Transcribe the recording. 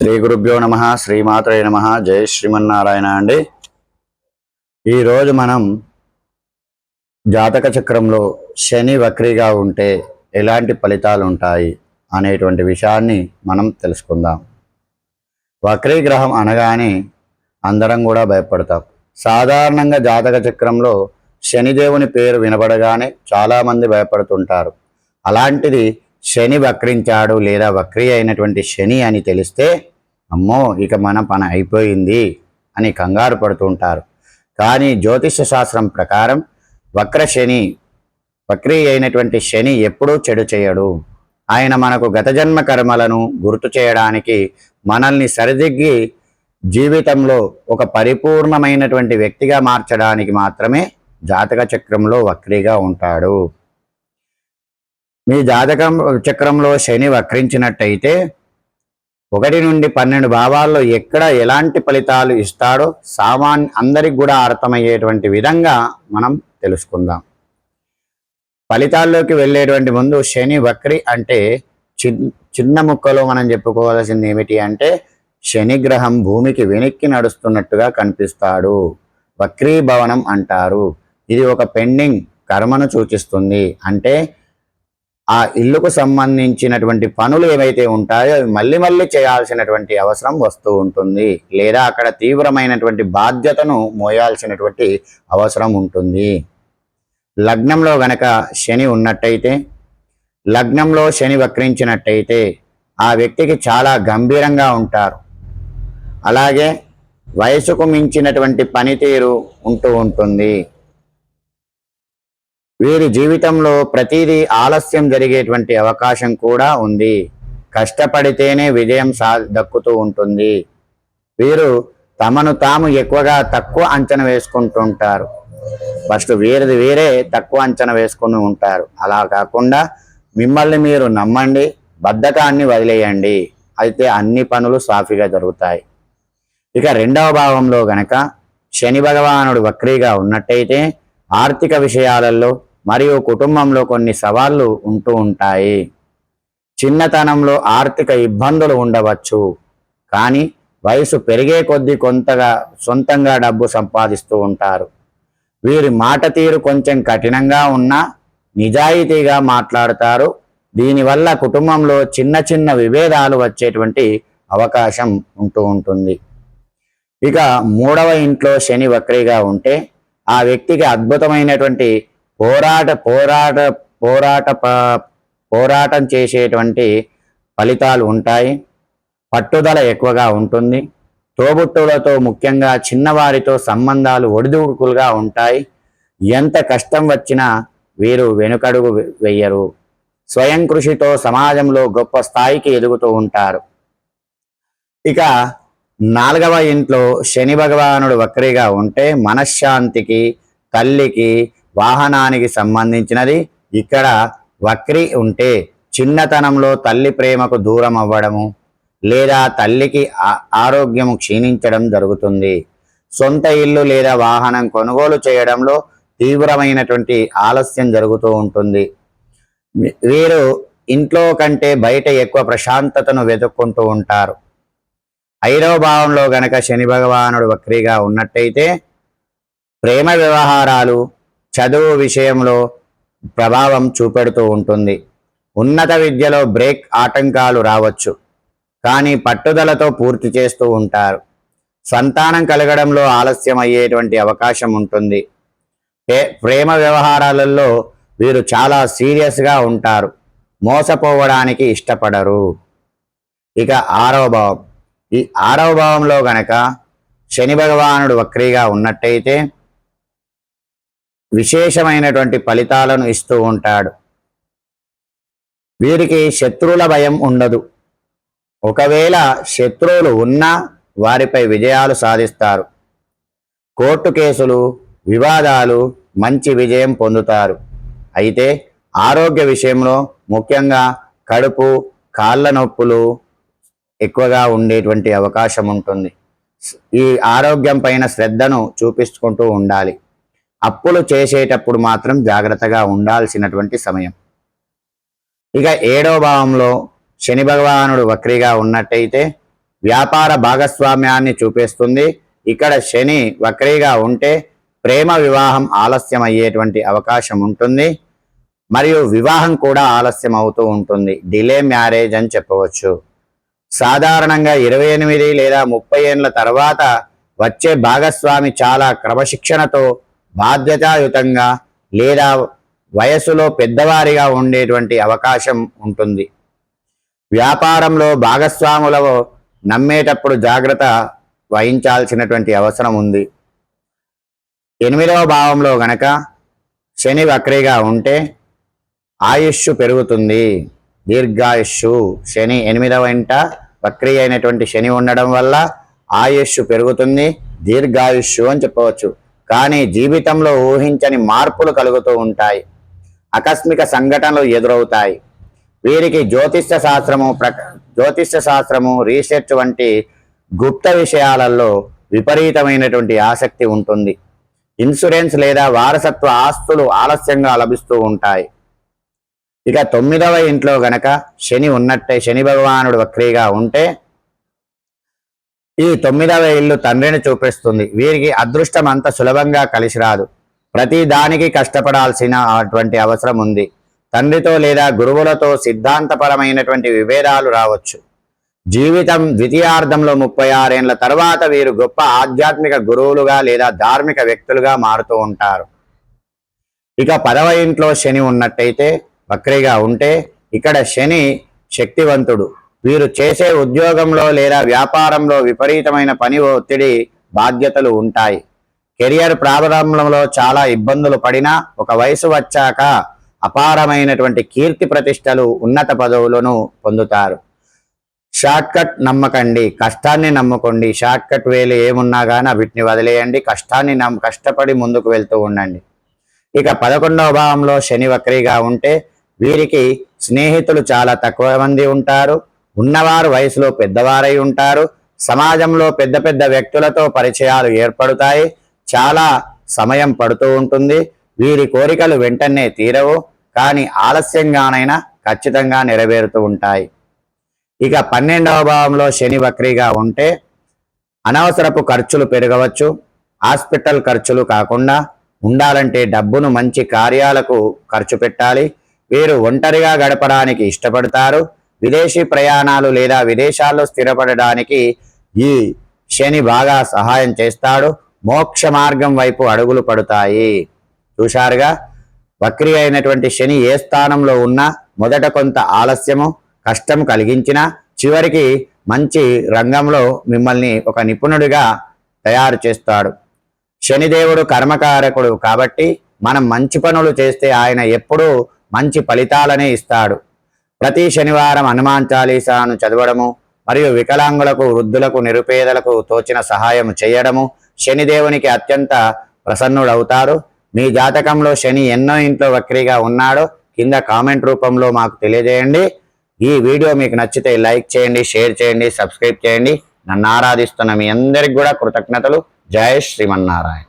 శ్రీ గురుభ్యో నమ శ్రీమాత్రే నమ జై శ్రీమన్నారాయణ అండి. ఈరోజు మనం జాతక చక్రంలో శని వక్రీగా ఉంటే ఎలాంటి ఫలితాలు ఉంటాయి అనేటువంటి విషయాన్ని మనం తెలుసుకుందాం. వక్రీ గ్రహం అనగానే అందరం కూడా భయపడతాం. సాధారణంగా జాతక చక్రంలో శనిదేవుని పేరు వినబడగానే చాలామంది భయపడుతుంటారు. అలాంటిది శని వక్రించాడు లేదా వక్రీ అయినటువంటి శని అని తెలిస్తే అమ్మో ఇక మన పని అయిపోయింది అని కంగారు పడుతుంటారు. కానీ జ్యోతిష శాస్త్రం ప్రకారం వక్రీ అయినటువంటి శని ఎప్పుడూ చెడు చేయడు. ఆయన మనకు గత జన్మ కర్మలను గుర్తు చేయడానికి, మనల్ని సరిదిద్ది జీవితంలో ఒక పరిపూర్ణమైనటువంటి వ్యక్తిగా మార్చడానికి మాత్రమే జాతక చక్రంలో వక్రీగా ఉంటాడు. మీ జాతకం చక్రంలో శని వక్రించినట్టయితే 1 నుండి 12 భావాల్లో ఎక్కడ ఎలాంటి ఫలితాలు ఇస్తాడో అందరికి కూడా అర్థమయ్యేటువంటి విధంగా మనం తెలుసుకుందాం. ఫలితాల్లోకి వెళ్ళేటువంటి ముందు శని వక్రి అంటే చిన్న ముక్కలో మనం చెప్పుకోవాల్సింది ఏమిటి అంటే, శని గ్రహం భూమికి వెనక్కి నడుస్తున్నట్టుగా కనిపిస్తాడు. వక్రీభవనం అంటారు. ఇది ఒక పెండింగ్ కర్మను సూచిస్తుంది. అంటే ఆ ఇల్లుకు సంబంధించినటువంటి పనులు ఏవైతే ఉంటాయో అవి మళ్ళీ చేయాల్సినటువంటి అవసరం వస్తూ ఉంటుంది, లేదా అక్కడ తీవ్రమైనటువంటి బాధ్యతను మోయాల్సినటువంటి అవసరం ఉంటుంది. లగ్నంలో గనక శని ఉన్నట్టయితే, లగ్నంలో శని వక్రించినట్టయితే ఆ వ్యక్తికి చాలా గంభీరంగా ఉంటారు. అలాగే వయసుకు మించినటువంటి పనితీరు ఉంటూ ఉంటుంది. వీరి జీవితంలో ప్రతిదీ ఆలస్యం జరిగేటువంటి అవకాశం కూడా ఉంది. కష్టపడితేనే విజయం దక్కుతూ ఉంటుంది. వీరు తమను తాము ఎక్కువగా తక్కువ అంచనా వేసుకుంటుంటారు. ఫస్ట్ వీరే తక్కువ అంచనా వేసుకుని ఉంటారు. అలా కాకుండా మిమ్మల్ని మీరు నమ్మండి, బద్ధకాన్ని వదిలేయండి, అయితే అన్ని పనులు సాఫీగా జరుగుతాయి. ఇక 2వ భావంలో గనక శని భగవానుడు వక్రీగా ఉన్నట్టయితే ఆర్థిక విషయాలలో మరియు కుటుంబంలో కొన్ని సవాళ్లు ఉంటూ ఉంటాయి. చిన్నతనంలో ఆర్థిక ఇబ్బందులు ఉండవచ్చు, కానీ వయసు పెరిగే కొద్దీ కొంతగా సొంతంగా డబ్బు సంపాదిస్తూ ఉంటారు. వీరి మాట తీరు కొంచెం కఠినంగా ఉన్నా నిజాయితీగా మాట్లాడతారు. దీనివల్ల కుటుంబంలో చిన్న విభేదాలు వచ్చేటువంటి అవకాశం ఉంటూ ఉంటుంది. ఇక 3వ ఇంట్లో శని వక్రీగా ఉంటే ఆ వ్యక్తికి అద్భుతమైనటువంటి పోరాటం చేసేటువంటి ఫలితాలు ఉంటాయి. పట్టుదల ఎక్కువగా ఉంటుంది. తోబుట్టువులతో, ముఖ్యంగా చిన్నవారితో సంబంధాలు ఒడిదుడుకులుగా ఉంటాయి. ఎంత కష్టం వచ్చినా వీరు వెనుకడుగు వెయ్యరు. స్వయం కృషితో సమాజంలో గొప్ప స్థాయికి ఎదుగుతూ ఉంటారు. ఇక 4వ ఇంట్లో శని భగవానుడు వక్రీగా ఉంటే మనశ్శాంతికి, తల్లికి, వాహనానికి సంబంధించినది. ఇక్కడ వక్రీ ఉంటే చిన్నతనంలో తల్లి ప్రేమకు దూరం అవ్వడము, లేదా తల్లికి ఆరోగ్యము క్షీణించడం జరుగుతుంది. సొంత ఇల్లు లేదా వాహనం కొనుగోలు చేయడంలో తీవ్రమైనటువంటి ఆలస్యం జరుగుతూ ఉంటుంది. వీరు ఇంట్లో కంటే బయట ఎక్కువ ప్రశాంతతను వెతుక్కుంటూ ఉంటారు. 5వ భావంలో గనక శని భగవానుడు వక్రీగా ఉన్నట్టయితే ప్రేమ వ్యవహారాలు, చదువు విషయంలో ప్రభావం చూపెడుతూ ఉంటుంది. ఉన్నత విద్యలో బ్రేక్ ఆటంకాలు రావచ్చు, కానీ పట్టుదలతో పూర్తి చేస్తూ ఉంటారు. సంతానం కలగడంలో ఆలస్యం అయ్యేటువంటి అవకాశం ఉంటుంది. ప్రేమ వ్యవహారాలలో వీరు చాలా సీరియస్గా ఉంటారు. మోసపోవడానికి ఇష్టపడరు. ఇక 6వ భావం, ఈ 6వ భావంలో గనక శని భగవానుడు వక్రీగా ఉన్నట్టయితే విశేషమైనటువంటి ఫలితాలను ఇస్తూ ఉంటాడు. వీరికి శత్రువుల భయం ఉండదు. ఒకవేళ శత్రువులు ఉన్నా వారిపై విజయాలు సాధిస్తారు. కోర్టు కేసులు, వివాదాలు మంచి విజయం పొందుతారు. అయితే ఆరోగ్య విషయంలో ముఖ్యంగా కడుపు, కాళ్ళ నొప్పులు ఎక్కువగా ఉండేటువంటి అవకాశం ఉంటుంది. ఈ ఆరోగ్యం పైన శ్రద్ధను చూపించుకుంటూ ఉండాలి. అప్పులు చేసేటప్పుడు మాత్రం జాగ్రత్తగా ఉండాల్సినటువంటి సమయం. ఇక 7వ భావంలో శని భగవానుడు వక్రీగా ఉన్నట్టయితే వ్యాపార భాగస్వామ్యాన్ని చూపిస్తుంది. ఇక్కడ శని వక్రీగా ఉంటే ప్రేమ వివాహం ఆలస్యం అయ్యేటువంటి అవకాశం ఉంటుంది. మరియు వివాహం కూడా ఆలస్యం అవుతూ ఉంటుంది. డిలే మ్యారేజ్ అని చెప్పవచ్చు. సాధారణంగా 28 లేదా 30 ఏళ్ల తర్వాత వచ్చే భాగస్వామి చాలా క్రమశిక్షణతో బాధ్యతాయుతంగా లేదా వయసులో పెద్దవారిగా ఉండేటువంటి అవకాశం ఉంటుంది. వ్యాపారంలో భాగస్వాములను నమ్మేటప్పుడు జాగ్రత్త వహించాల్సినటువంటి అవసరం ఉంది. 8వ భావంలో గనక శని వక్రీగా ఉంటే ఆయుష్షు పెరుగుతుంది, దీర్ఘాయుష్షు. శని 8వ ఇంట వక్రీ అయినటువంటి శని ఉండడం వల్ల ఆయుష్షు పెరుగుతుంది, దీర్ఘాయుష్షు అని చెప్పవచ్చు. కానీ జీవితంలో ఊహించని మార్పులు కలుగుతూ ఉంటాయి, ఆకస్మిక సంఘటనలు ఎదురవుతాయి. వీరికి జ్యోతిష్య శాస్త్రము రీసెర్చ్ వంటి గుప్త విషయాలలో విపరీతమైనటువంటి ఆసక్తి ఉంటుంది. ఇన్సూరెన్స్ లేదా వారసత్వ ఆస్తులు ఆలస్యంగా లభిస్తూ ఉంటాయి. ఇక 9వ ఇంట్లో గనక శని ఉన్నట్టే, శని భగవానుడు వక్రీగా ఉంటే ఈ 9వ ఇల్లు తండ్రిని చూపిస్తుంది. వీరికి అదృష్టం అంత సులభంగా కలిసి రాదు. ప్రతి దానికి కష్టపడాల్సిన అటువంటి అవసరం ఉంది. తండ్రితో లేదా గురువులతో సిద్ధాంతపరమైనటువంటి విభేదాలు రావచ్చు. జీవితం ద్వితీయార్థంలో 36 ఏళ్ల తర్వాత వీరు గొప్ప ఆధ్యాత్మిక గురువులుగా లేదా ధార్మిక వ్యక్తులుగా మారుతూ ఉంటారు. ఇక 10వ ఇంట్లో శని ఉన్నట్టయితే వక్రీగా ఉంటే ఇక్కడ శని శక్తివంతుడు. వీరు చేసే ఉద్యోగంలో లేదా వ్యాపారంలో విపరీతమైన పని ఒత్తిడి బాధ్యతలు ఉంటాయి. కెరియర్ ప్రారంభంలో చాలా ఇబ్బందులు పడినా ఒక వయసు వచ్చాక అపారమైనటువంటి కీర్తి ప్రతిష్టలు, ఉన్నత పదవులను పొందుతారు. షార్ట్కట్ నమ్మకండి, కష్టాన్ని నమ్ముకోండి. షార్ట్కట్ వేలు ఏమున్నా కానీ వీటిని వదిలేయండి. కష్టపడి ముందుకు వెళ్తూ ఉండండి. ఇక 11వ భావంలో శని వక్రీగా ఉంటే వీరికి స్నేహితులు చాలా తక్కువ మంది ఉంటారు. ఉన్నవారు వయసులో పెద్దవారై ఉంటారు. సమాజంలో పెద్ద పెద్ద వ్యక్తులతో పరిచయాలు ఏర్పడతాయి. చాలా సమయం పడుతూ ఉంటుంది. వీరి కోరికలు వెంటనే తీరవు, కానీ ఆలస్యంగానైనా ఖచ్చితంగా నెరవేరుతూ ఉంటాయి. ఇక 12వ భావంలో శని వక్రీగా ఉంటే అనవసరపు ఖర్చులు పెరగవచ్చు. హాస్పిటల్ ఖర్చులు కాకుండా ఉండాలంటే డబ్బును మంచి కార్యాలకు ఖర్చు పెట్టాలి. వీరు ఒంటరిగా గడపడానికి ఇష్టపడతారు. విదేశీ ప్రయాణాలు లేదా విదేశాల్లో స్థిరపడడానికి ఈ శని బాగా సహాయం చేస్తాడు. మోక్ష మార్గం వైపు అడుగులు పడతాయి. చూశారుగా, వక్రీ అయినటువంటి శని ఏ స్థానంలో ఉన్నా మొదట కొంత ఆలస్యము, కష్టం కలిగించినా చివరికి మంచి రంగంలో మిమ్మల్ని ఒక నిపుణుడిగా తయారు చేస్తాడు. శనిదేవుడు కర్మకారకుడు కాబట్టి మనం మంచి పనులు చేస్తే ఆయన ఎప్పుడూ మంచి ఫలితాలనే ఇస్తాడు. ప్రతి శనివారం హనుమాన్ చాలీసాను చదవడము మరియు వికలాంగులకు, వృద్ధులకు, నిరుపేదలకు తోచిన సహాయం చేయడము శనిదేవునికి అత్యంత ప్రసన్నుడవుతారు. మీ జాతకంలో శని ఎన్నో ఇంట్లో వక్రీగా ఉన్నాడో కింద కామెంట్ రూపంలో మాకు తెలియజేయండి. ఈ వీడియో మీకు నచ్చితే లైక్ చేయండి, షేర్ చేయండి, సబ్స్క్రైబ్ చేయండి. నన్ను ఆరాధిస్తున్న మీ అందరికి కూడా కృతజ్ఞతలు. జై శ్రీమన్నారాయణ.